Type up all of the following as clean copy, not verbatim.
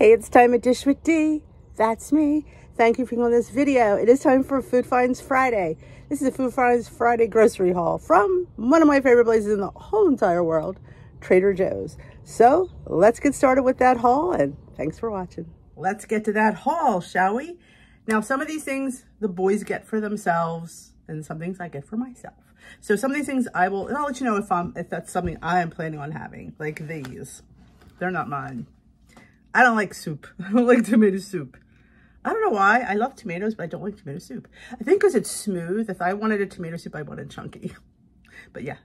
Hey, it's time at Dish with D. That's me. Thank you for clicking on this video. It is time for Food Finds Friday. This is a Food Finds Friday grocery haul from one of my favorite places in the whole entire world, Trader Joe's. So let's get started with that haul, and thanks for watching. Let's get to that haul, shall we? Now, some of these things the boys get for themselves, and some things I get for myself. So some of these things and I'll let you know if that's something I am planning on having, like these. They're not mine. I don't like soup. I don't like tomato soup. I don't know why. I love tomatoes, but I don't like tomato soup. I think because it's smooth. If I wanted a tomato soup, I wanted chunky. But yeah,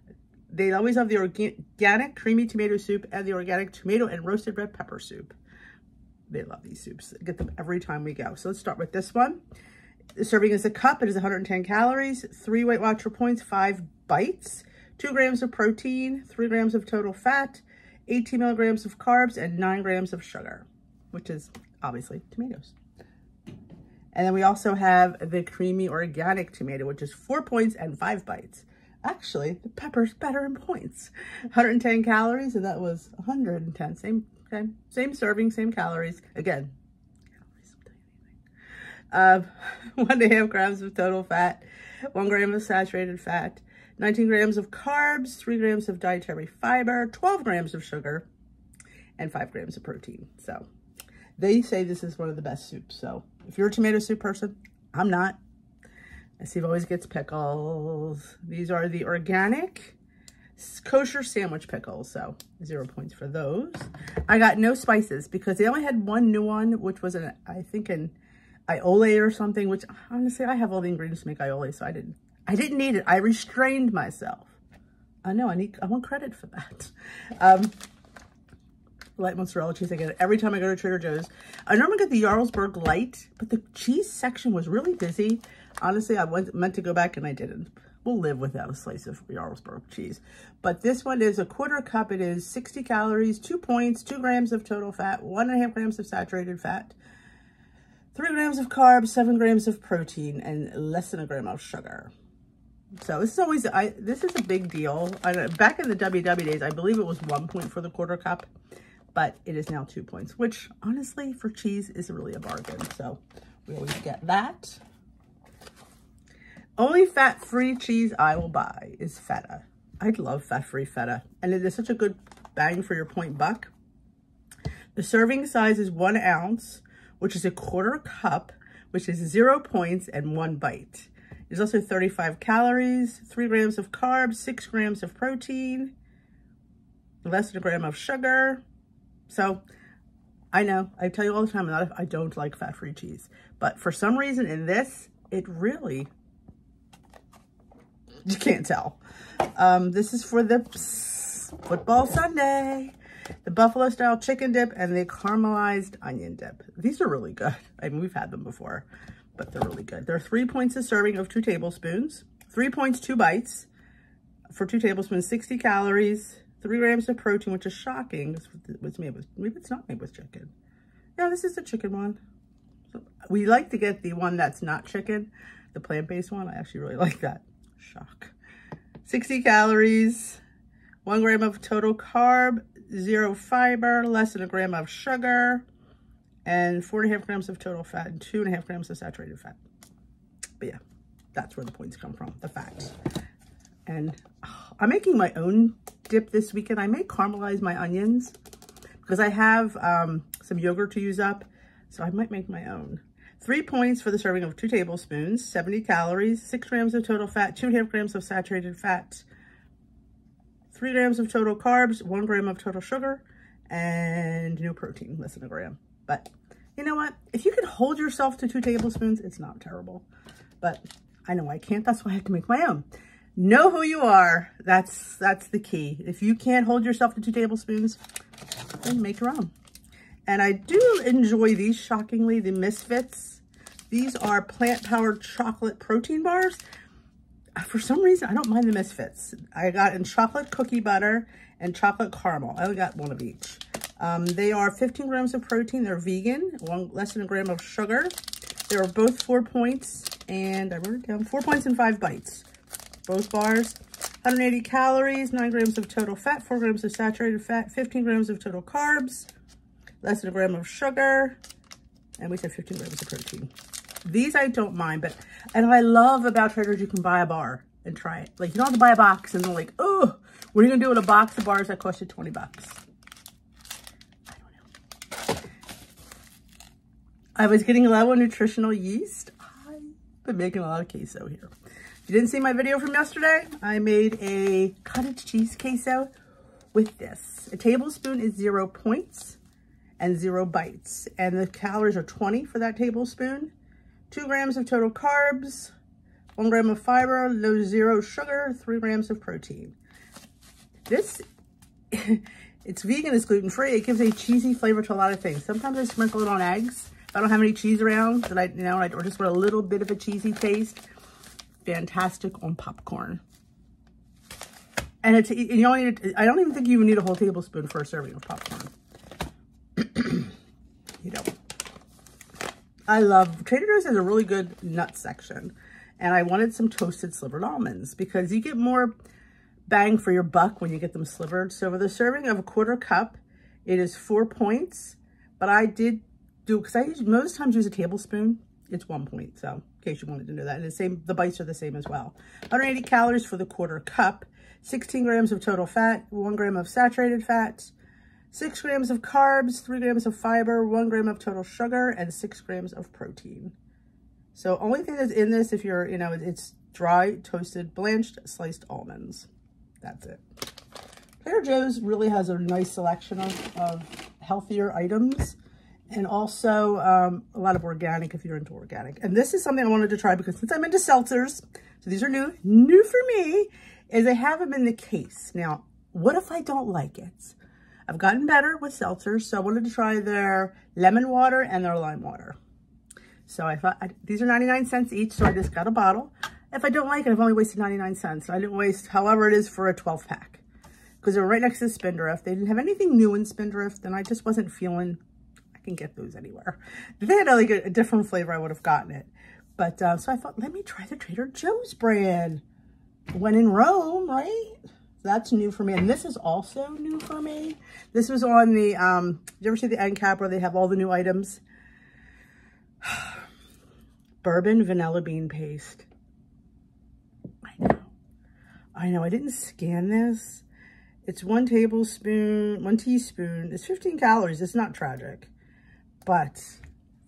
they always have the organic creamy tomato soup and the organic tomato and roasted red pepper soup. They love these soups. I get them every time we go. So let's start with this one. The serving is a cup. It is 110 calories, 3 Weight Watcher points, 5 bites, 2 grams of protein, 3 grams of total fat, 18 milligrams of carbs, and 9 grams of sugar, which is obviously tomatoes. And then we also have the creamy organic tomato, which is 4 points and 5 bites. Actually, the pepper's better in points. 110 calories, and that was 110. Same serving, same calories. Again, calories don't tell you anything. 1.5 grams of total fat, 1 gram of saturated fat, 19 grams of carbs, 3 grams of dietary fiber, 12 grams of sugar, and 5 grams of protein. So they say this is one of the best soups. So if you're a tomato soup person, I'm not. Steve always gets pickles. These are the organic kosher sandwich pickles. So 0 points for those. I got no spices because they only had one new one, which was I think an aioli or something, which honestly, I have all the ingredients to make aioli, so I didn't need it. I restrained myself. I know, I want credit for that. Light mozzarella cheese, I get it every time I go to Trader Joe's. I normally get the Jarlsberg light, but the cheese section was really busy. Honestly, I meant to go back and I didn't. We'll live without a slice of Jarlsberg cheese. But this one is a 1/4 cup. It is 60 calories, 2 points, 2 grams of total fat, 1.5 grams of saturated fat, 3 grams of carbs, 7 grams of protein, and less than a gram of sugar. So this is always, this is a big deal. Back in the WW days, I believe it was 1 point for the 1/4 cup, but it is now 2 points, which honestly for cheese is really a bargain. So we always get that. Only fat-free cheese I will buy is feta. I love fat-free feta, and it is such a good bang for your point buck. The serving size is 1 ounce, which is a 1/4 cup, which is 0 points and 1 bite. There's also 35 calories, 3 grams of carbs, 6 grams of protein, less than a gram of sugar. So I know, I tell you all the time, I don't like fat-free cheese, but for some reason in this, it really, you can't tell. This is for the football Sunday, the buffalo style chicken dip and the caramelized onion dip. These are really good. I mean, we've had them before, but they're really good. There are 3 points a serving of 2 tablespoons, 3 points, 2 bites for 2 tablespoons, 60 calories, 3 grams of protein, which is shocking. It's made with, maybe it's not made with chicken. Yeah, this is the chicken one. So we like to get the one that's not chicken, the plant-based one. I actually really like that. Shock. 60 calories, 1 gram of total carb, 0 fiber, less than a gram of sugar, and 4.5 grams of total fat and 2.5 grams of saturated fat. But yeah, that's where the points come from, the fat. And I'm making my own dip this weekend. I may caramelize my onions because I have some yogurt to use up, so I might make my own. 3 points for the serving of 2 tablespoons, 70 calories, 6 grams of total fat, 2.5 grams of saturated fat, 3 grams of total carbs, 1 gram of total sugar, and no protein, less than a gram. But you know what? If you can hold yourself to 2 tablespoons, it's not terrible. But I know I can't. That's why I have to make my own. Know who you are. That's the key. If you can't hold yourself to 2 tablespoons, then make your own. And I do enjoy these, shockingly, the Misfits. These are plant-powered chocolate protein bars. For some reason, I don't mind the Misfits. I got in chocolate cookie butter and chocolate caramel. I only got 1 of each. They are 15 grams of protein. They're vegan, less than a gram of sugar. They are both 4 points, and I wrote it down, 4 points and 5 bites. Both bars, 180 calories, 9 grams of total fat, 4 grams of saturated fat, 15 grams of total carbs, less than a gram of sugar, and we said 15 grams of protein. These I don't mind, and what I love about Traders, you can buy a bar and try it. Like, you don't have to buy a box and they're like, oh, what are you gonna do with a box of bars that cost you 20 bucks? I don't know. I was getting low on nutritional yeast. I've been making a lot of queso here. If you didn't see my video from yesterday, I made a cottage cheese queso with this. A tablespoon is 0 points and 0 bites. And the calories are 20 for that tablespoon. 2 grams of total carbs, 1 gram of fiber, no 0 sugar, 3 grams of protein. This, it's vegan, it's gluten-free. It gives a cheesy flavor to a lot of things. Sometimes I sprinkle it on eggs. If I don't have any cheese around, that or just want a little bit of a cheesy taste. Fantastic on popcorn. And it's, you don't need, I don't even think you even need a whole tablespoon for a serving of popcorn. You don't. I love, Trader Joe's has a really good nut section. And I wanted some toasted slivered almonds because you get more bang for your buck when you get them slivered. So for the serving of a 1/4 cup, it is 4 points. But I did do, because I most times use a tablespoon, it's 1 point. So in case you wanted to know that. And the bites are the same as well. 180 calories for the 1/4 cup, 16 grams of total fat, 1 gram of saturated fat, 6 grams of carbs, 3 grams of fiber, 1 gram of total sugar, and 6 grams of protein. So only thing that's in this, if you're, it's dry, toasted, blanched, sliced almonds. That's it. Trader Joe's really has a nice selection of healthier items, and also a lot of organic if you're into organic. And this is something I wanted to try because since I'm into seltzers, so these are new for me, is I have them in the case. Now, what if I don't like it? I've gotten better with seltzers, so I wanted to try their lemon water and their lime water. So I thought, these are 99 cents each, so I just got a bottle. If I don't like it, I've only wasted 99 cents. I didn't waste however it is for a 12 pack. Because they're right next to Spindrift. They didn't have anything new in Spindrift, and I just wasn't feeling, I can get those anywhere. If they had like a different flavor, I would have gotten it. But, so I thought, let me try the Trader Joe's brand. When in Rome, right? That's new for me. And this is also new for me. This was on the, did you ever see the end cap where they have all the new items? Bourbon vanilla bean paste. I know. I didn't scan this. It's 1 tablespoon, 1 teaspoon. It's 15 calories. It's not tragic. But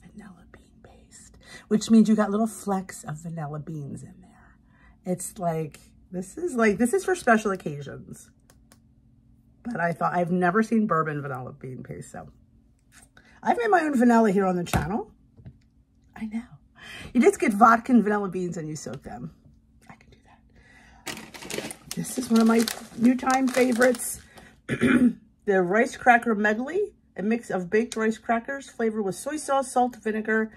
vanilla bean paste, which means you got little flecks of vanilla beans in there. It's like, this is for special occasions. But I thought, I've never seen bourbon vanilla bean paste. So I've made my own vanilla here on the channel. I know. You just get vodka and vanilla beans and you soak them. I can do that. This is one of my new time favorites. The rice cracker medley, a mix of baked rice crackers flavored with soy sauce, salt, vinegar,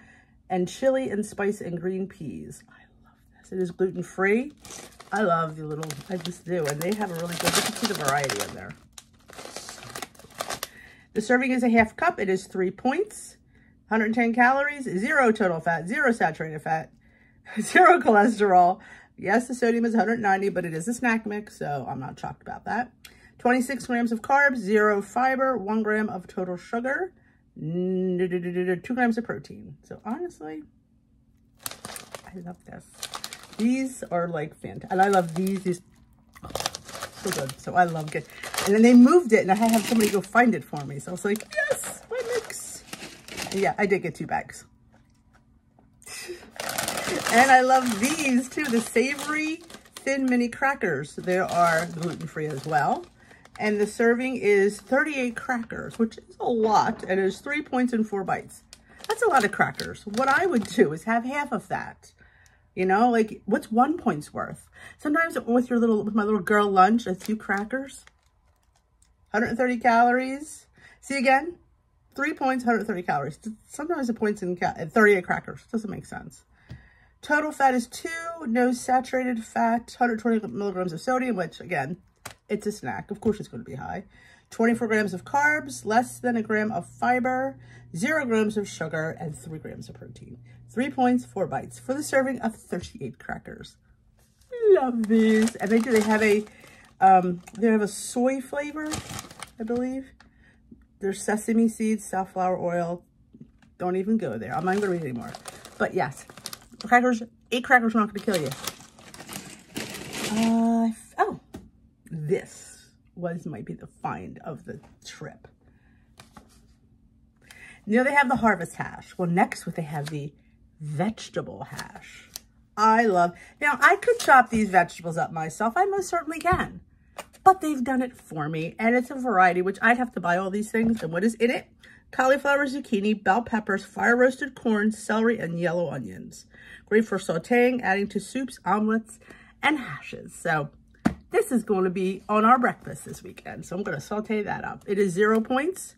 and chili and spice and green peas. I love this. It is gluten-free. I love the little, I just do. And they have a really good, you can see the variety in there. The serving is a 1/2 cup. It is 3 points. 110 calories, 0 total fat, 0 saturated fat, 0 cholesterol. Yes, the sodium is 190, but it is a snack mix, so I'm not shocked about that. 26 grams of carbs, 0 fiber, 1 gram of total sugar, 2 grams of protein. So honestly, I love this. These are like fantastic. And I love these. Oh, so good. So I love it. And then they moved it, and I had to have somebody go find it for me. So I was like, yes, my mix. Yeah, I did get 2 bags. And I love these too, the savory thin mini crackers. They are gluten-free as well. And the serving is 38 crackers, which is a lot. And it's 3 points and 4 bites. That's a lot of crackers. What I would do is have half of that. You know, like what's 1 point's worth? Sometimes with my little girl lunch, a few crackers, 130 calories. See again? 3 points, 130 calories. Sometimes the points in 38 crackers. Doesn't make sense. Total fat is 2, no saturated fat, 120 milligrams of sodium, which again, it's a snack. Of course it's going to be high. 24 grams of carbs, less than a gram of fiber, 0 grams of sugar, and 3 grams of protein. 3 points, 4 bites for the serving of 38 crackers. Love these. And they have a soy flavor, I believe. There's sesame seeds, safflower oil. Don't even go there. I'm not going to read anymore. But yes, crackers, 8 crackers are not going to kill you. Oh, this might be the find of the trip. You know, they have the harvest hash. Well, next they have the vegetable hash. Now, I could chop these vegetables up myself. I most certainly can. But they've done it for me. And it's a variety, which I'd have to buy all these things. And what is in it? Cauliflower, zucchini, bell peppers, fire-roasted corn, celery, and yellow onions. Great for sauteing, adding to soups, omelets, and hashes. So this is going to be on our breakfast this weekend. So I'm going to saute that up. It is 0 points,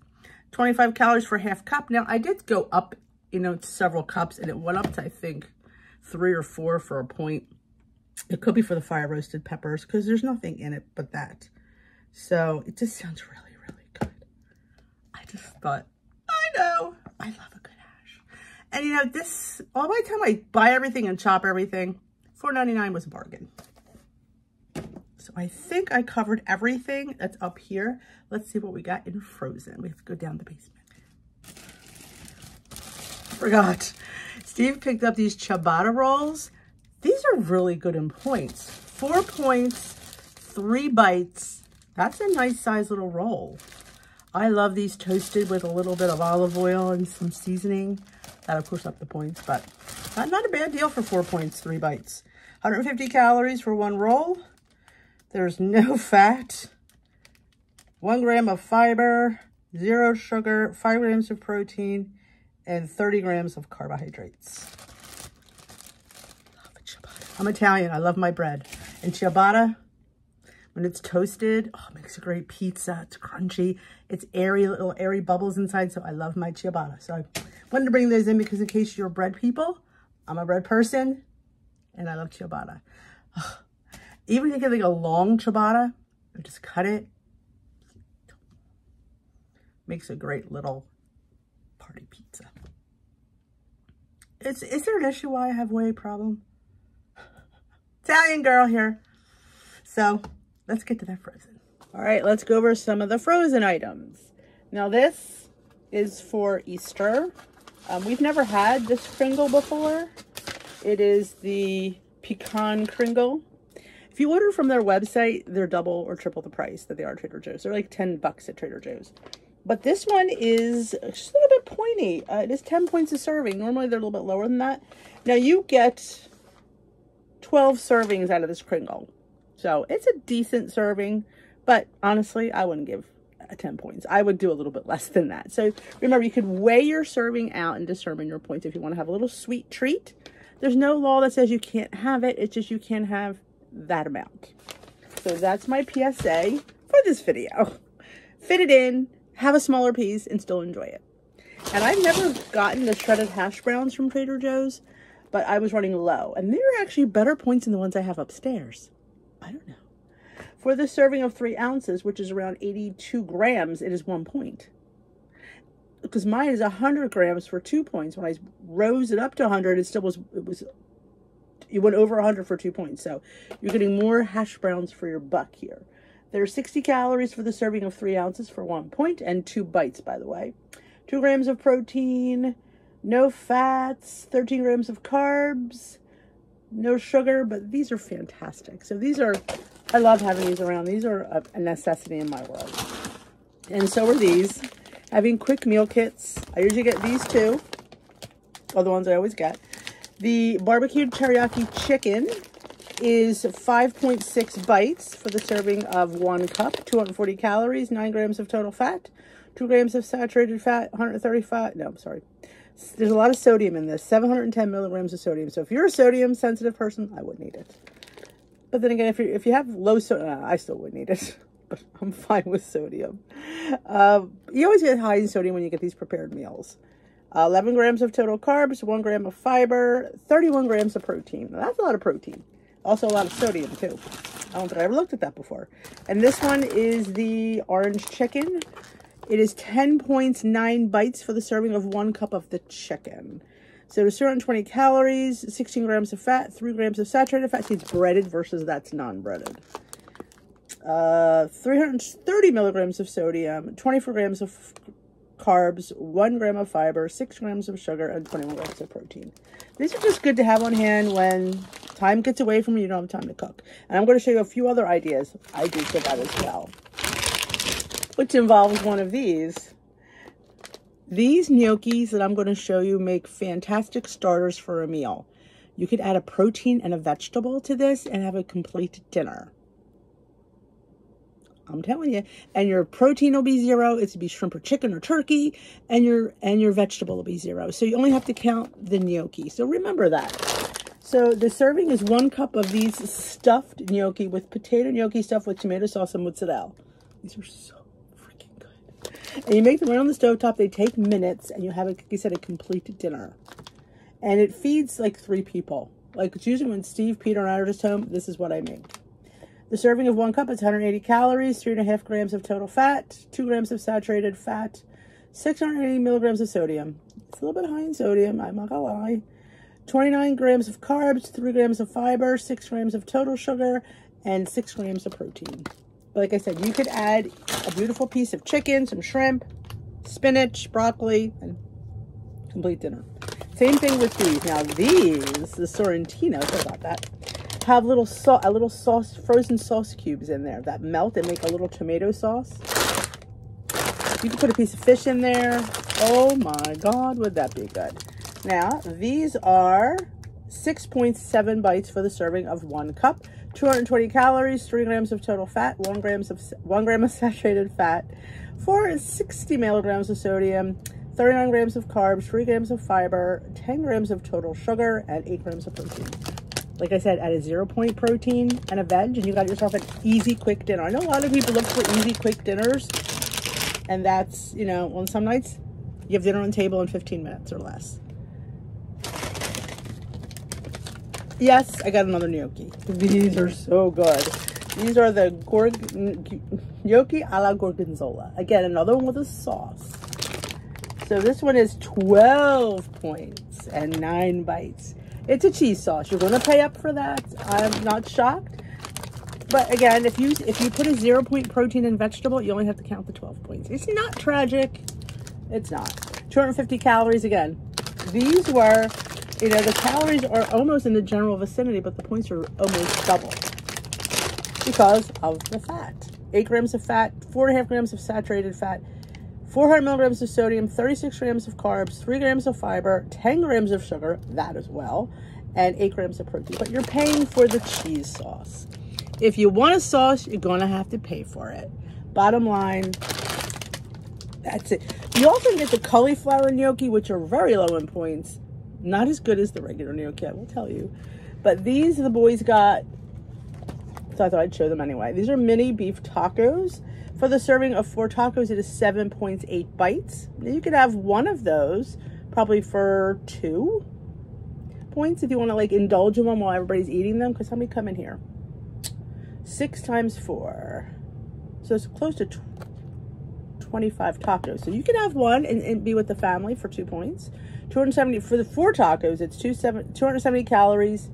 25 calories for half cup. Now, I did go up, to several cups, and it went up to, I think, 3 or 4 for a point. It could be for the fire-roasted peppers because there's nothing in it but that. So it just sounds really, really good. I just thought, I know, I love a good hash. And all by the time I buy everything and chop everything, $4.99 was a bargain. So I think I covered everything that's up here. Let's see what we got in frozen. We have to go down the basement. Forgot. Steve picked up these ciabatta rolls. These are really good in points. 4 points, 3 bites. That's a nice size little roll. I love these toasted with a little bit of olive oil and some seasoning. That, of course, up the points, but not a bad deal for 4 points, 3 bites. 150 calories for 1 roll. There's no fat. 1 gram of fiber, 0 sugar, 5 grams of protein, and 30 grams of carbohydrates. Love a ciabatta. I'm Italian. I love my bread. And ciabatta, when it's toasted, it makes a great pizza. It's crunchy. It's airy, little airy bubbles inside. So I love my ciabatta. So I wanted to bring those in because in case you're bread people, I'm a bread person and I love ciabatta. Even if you get like a long ciabatta, just cut it. Makes a great little party pizza. Is there an issue why I have weight problem? Italian girl here. So let's get to that frozen. All right, let's go over some of the frozen items. Now this is for Easter. We've never had this Kringle before. It is the pecan Kringle. If you order from their website, they're double or triple the price that they are at Trader Joe's. They're like $10 at Trader Joe's. But this one is just a little bit pointy. It is 10 points a serving. Normally they're a little bit lower than that. Now you get 12 servings out of this Kringle. So it's a decent serving, but honestly, I wouldn't give 10 points. I would do a little bit less than that. So remember, you could weigh your serving out and determine your points if you want to have a little sweet treat. There's no law that says you can't have it. It's just you can have that amount. So that's my PSA for this video. Fit it in, have a smaller piece, and still enjoy it. And I've never gotten the shredded hash browns from Trader Joe's, but I was running low. And they're actually better points than the ones I have upstairs. I don't know. For the serving of 3 ounces, which is around 82 grams, it is 1 point. Because mine is 100 grams for 2 points. When I rose it up to 100, it went over 100 for 2 points. So you're getting more hash browns for your buck here. There are 60 calories for the serving of 3 ounces for 1 point and 2 bites, by the way. 2 grams of protein, no fats, 13 grams of carbs, no sugar, but these are fantastic. So these are, I love having these around. These are a necessity in my world. And so are these. Having quick meal kits. I usually get these 2, or the ones I always get. The barbecued teriyaki chicken is 5.6 bites for the serving of 1 cup, 240 calories, 9 grams of total fat, 2 grams of saturated fat, 135, no, I'm sorry. There's a lot of sodium in this, 710 milligrams of sodium. So if you're a sodium sensitive person, I wouldn't eat it. But then again, if you have low sodium, I still wouldn't eat it. But I'm fine with sodium. You always get high in sodium when you get these prepared meals. 11 grams of total carbs, 1 gram of fiber, 31 grams of protein. Now, that's a lot of protein. Also a lot of sodium too. I don't think I ever looked at that before. And this one is the orange chicken. It is 10 points, 9 bites for the serving of 1 cup of the chicken. So there's 220 calories, 16 grams of fat, 3 grams of saturated fat. See, it's breaded versus that's non-breaded. 330 milligrams of sodium, 24 grams of carbs, 1 gram of fiber, 6 grams of sugar, and 21 grams of protein. These are just good to have on hand when time gets away from you, you don't have time to cook. And I'm going to show you a few other ideas I do for that as well, which involves one of these. These gnocchis that I'm going to show you make fantastic starters for a meal. You could add a protein and a vegetable to this and have a complete dinner. I'm telling you. And your protein will be 0. It's to be shrimp or chicken or turkey. And your vegetable will be 0. So you only have to count the gnocchi. So remember that. So the serving is 1 cup of these stuffed gnocchi with potato gnocchi stuffed with tomato sauce and mozzarella. These are so freaking good. And you make them right on the stovetop. They take minutes. And you have, like you said, a complete dinner. And it feeds like 3 people. Like it's usually when Steve, Peter, and I are just home, this is what I make. The serving of 1 cup is 180 calories, 3.5 grams of total fat, 2 grams of saturated fat, 680 milligrams of sodium. It's a little bit high in sodium, I'm not gonna lie. 29 grams of carbs, 3 grams of fiber, 6 grams of total sugar, and 6 grams of protein. But like I said, you could add a beautiful piece of chicken, some shrimp, spinach, broccoli, and complete dinner. Same thing with these. Now these, the Sorrentino, sorry about that, have little sauce, frozen sauce cubes in there that melt and make a little tomato sauce. You can put a piece of fish in there. Oh my God, would that be good? Now, these are 6.7 bites for the serving of 1 cup, 220 calories, 3 grams of total fat, 1 gram of saturated fat, 460 milligrams of sodium, 39 grams of carbs, 3 grams of fiber, 10 grams of total sugar, and 8 grams of protein. Like I said, add a 0-point protein and a veg, and you got yourself an easy, quick dinner. I know a lot of people look for easy, quick dinners, and that's, you know, on some nights, you have dinner on the table in 15 minutes or less. Yes, I got another gnocchi. These are so good. These are the gnocchi alla gorgonzola. Again, another one with a sauce. So this one is 12 points and 9 bites. It's a cheese sauce. You're going to pay up for that. I'm not shocked. But again, if you put a 0-point protein and vegetable, you only have to count the 12 points. It's not tragic. It's not. 250 calories again. These were, you know, the calories are almost in the general vicinity, but the points are almost double because of the fat. 8 grams of fat, 4.5 grams of saturated fat, 400 milligrams of sodium, 36 grams of carbs, 3 grams of fiber, 10 grams of sugar, that as well, and 8 grams of protein. But you're paying for the cheese sauce. If you want a sauce, you're going to have to pay for it. Bottom line, that's it. You also get the cauliflower gnocchi, which are very low in points. Not as good as the regular gnocchi, I will tell you. But these the boys got, so I thought I'd show them anyway. These are mini beef tacos. For the serving of 4 tacos, it is 7.8 bites. Now you could have one of those probably for 2 points if you want to like indulge in them while everybody's eating them. Because how many come in here? 6 times 4. So it's close to 25 tacos. So you can have one and be with the family for 2 points. 270 for the 4 tacos. It's 270 calories,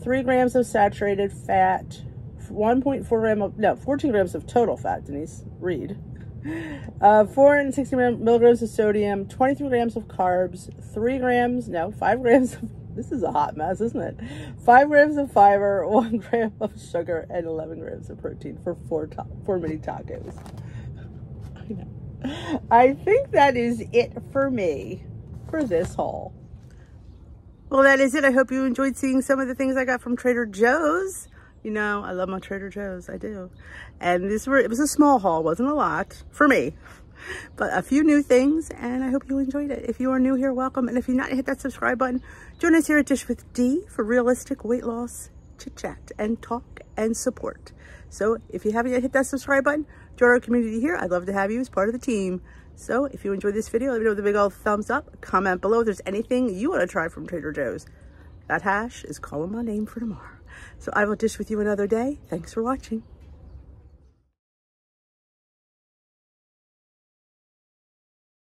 3 grams of saturated fat, 1.4 gram of, no, 14 grams of total fat, Denise, read. 460 milligrams of sodium, 23 grams of carbs, 5 grams of, this is a hot mess, isn't it? 5 grams of fiber, 1 gram of sugar, and 11 grams of protein for 4 mini tacos. I know. I think that is it for me for this haul. Well, that is it. I hope you enjoyed seeing some of the things I got from Trader Joe's. You know, I love my Trader Joe's, I do. And it was a small haul, wasn't a lot for me, but a few new things, and I hope you enjoyed it. If you are new here, welcome. And if you've not hit that subscribe button, join us here at Dish with D for realistic weight loss, chit chat, and talk and support. So if you haven't yet hit that subscribe button, join our community here. I'd love to have you as part of the team. So if you enjoyed this video, let me know with a big old thumbs up. Comment below if there's anything you want to try from Trader Joe's. That hash is calling my name for tomorrow. So I will dish with you another day. Thanks for watching.